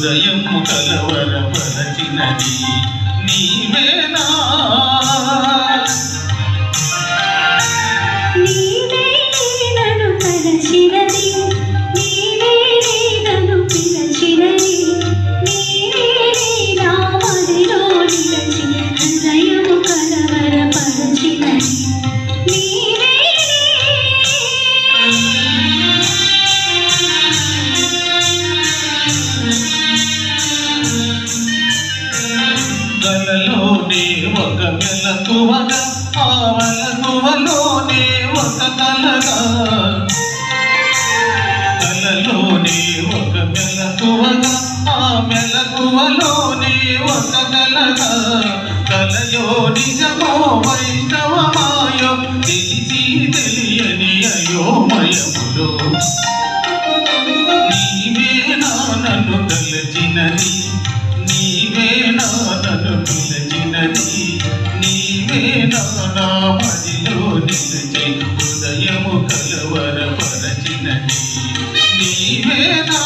హృదయము కలవరపరచినది నీవేనా కలలోనే ఒక మెలకువగా ఆ మెలకువలోనే ఒక కలగా కలలోనే ఒక మెలకువగా ఆ మెలకువలోనే ఒక కలగా కలయో నిజమో వైష్ణవమాయో తెలిసి తెలియని అయోమయములో నీవేనా నన్ను తలచినది నీవేనా నన్ను పిలచినది నీవేనా నా మదిలో నిలిచే హృదయము కలవరపరచినది నీవేనా